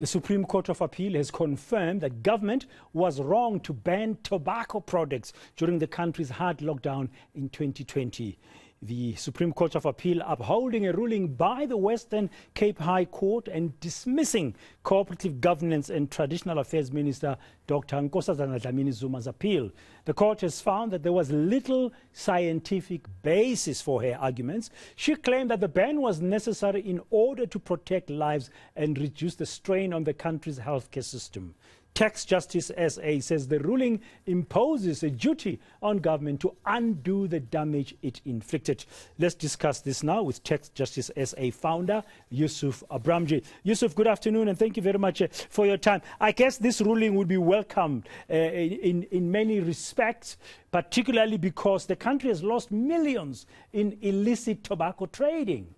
The Supreme Court of Appeal has confirmed that government was wrong to ban tobacco products during the country's hard lockdown in 2020. The Supreme Court of Appeal upholding a ruling by the Western Cape High Court and dismissing Cooperative Governance and Traditional Affairs Minister Dr. Nkosazana Dlamini-Zuma's appeal. The court has found that there was little scientific basis for her arguments. She claimed that the ban was necessary in order to protect lives and reduce the strain on the country's healthcare system. Tax Justice SA says the ruling imposes a duty on government to undo the damage it inflicted. Let's discuss this now with Tax Justice SA founder Yusuf Abramji. Yusuf, good afternoon and thank you very much for your time. I guess this ruling would be welcomed in many respects, particularly because the country has lost millions in illicit tobacco trading.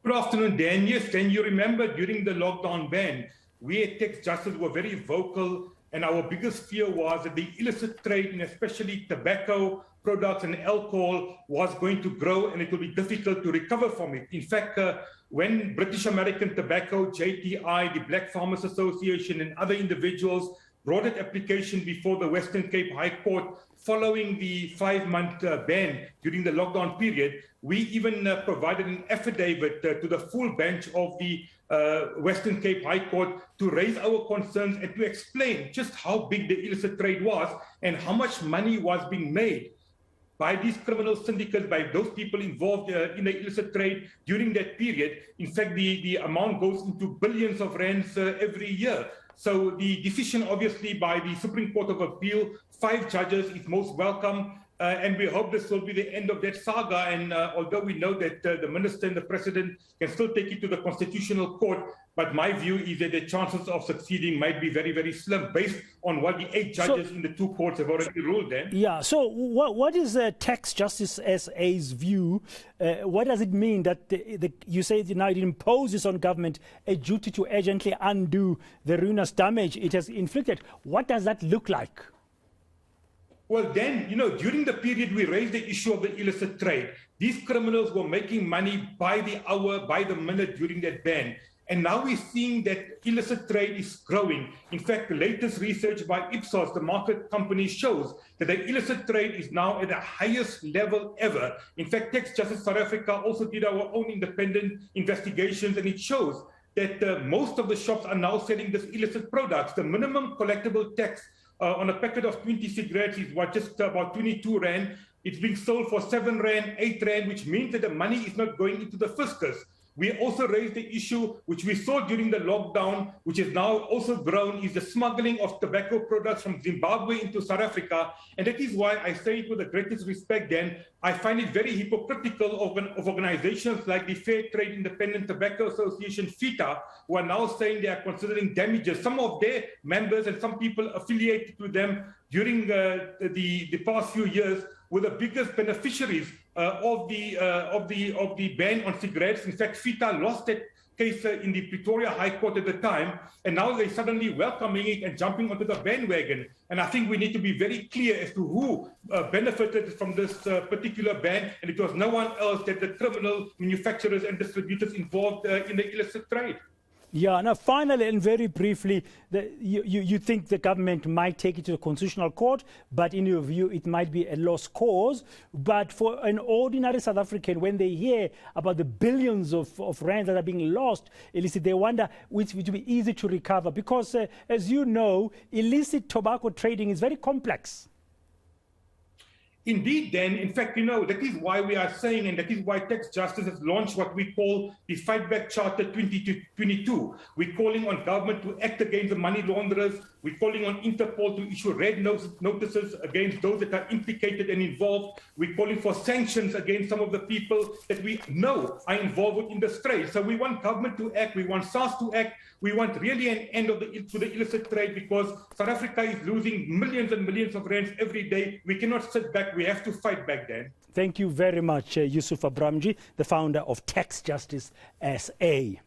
Good afternoon, Dan. Yes, Dan, you remember during the lockdown ban, we at Tax Justice were very vocal, and our biggest fear was that the illicit trade in especially tobacco products and alcohol was going to grow and it will be difficult to recover from it. In fact, when British American Tobacco, JTI, the Black Farmers Association and other individuals brought an application before the Western Cape High Court following the 5-month ban during the lockdown period, we even provided an affidavit to the full bench of the Western Cape High Court to raise our concerns and to explain just how big the illicit trade was and how much money was being made by these criminal syndicates, by those people involved in the illicit trade during that period. In fact, the amount goes into billions of rands every year. So the decision, obviously, by the Supreme Court of Appeal, 5 judges, is most welcome. And we hope this will be the end of that saga. And although we know that the minister and the president can still take it to the Constitutional Court, but my view is that the chances of succeeding might be very, very slim based on what the 8 judges in the 2 courts have already ruled then. Yeah, so what is Tax Justice SA's view? What does it mean that you say that now it imposes on government a duty to urgently undo the ruinous damage it has inflicted? What does that look like? Well, then, during the period we raised the issue of the illicit trade, these criminals were making money by the hour, by the minute during that ban. And now we're seeing that illicit trade is growing. In fact, the latest research by Ipsos, the market company, shows that the illicit trade is now at the highest level ever. In fact, Tax Justice South Africa also did our own independent investigations, and it shows that most of the shops are now selling this illicit products. The minimum collectible tax on a packet of 20 cigarettes is just about 22 rand. It's being sold for 7 rand, 8 rand, which means that the money is not going into the fiscus. We also raised the issue, which we saw during the lockdown, which has now also grown, is the smuggling of tobacco products from Zimbabwe into South Africa. And that is why I say it with the greatest respect, Dan. I find it very hypocritical of organizations like the Fair Trade Independent Tobacco Association, FITA, who are now saying they are considering damages. Some of their members and some people affiliated to them during the past few years were the biggest beneficiaries of the ban on cigarettes. In fact, FITA lost that case in the Pretoria High Court at the time, and now they're suddenly welcoming it and jumping onto the bandwagon. And I think we need to be very clear as to who benefited from this particular ban, and it was no one else than the criminal manufacturers and distributors involved in the illicit trade. Yeah, now finally and very briefly, you think the government might take it to the Constitutional Court, but in your view it might be a lost cause. But for an ordinary South African, when they hear about the billions of rands that are being lost illicit, they wonder which would be easy to recover. Because as you know, illicit tobacco trading is very complex. Indeed, then, in fact, that is why we are saying, and that is why Tax Justice has launched what we call the Fight Back Charter 2022. We're calling on government to act against the money launderers. We're calling on Interpol to issue red notices against those that are implicated and involved. We're calling for sanctions against some of the people that we know are involved in this trade. So we want government to act. We want SARS to act. We want really an end to the illicit trade, because South Africa is losing millions and millions of rands every day. We cannot sit back. We have to fight back then. Thank you very much, Yusuf Abramji, the founder of Tax Justice SA.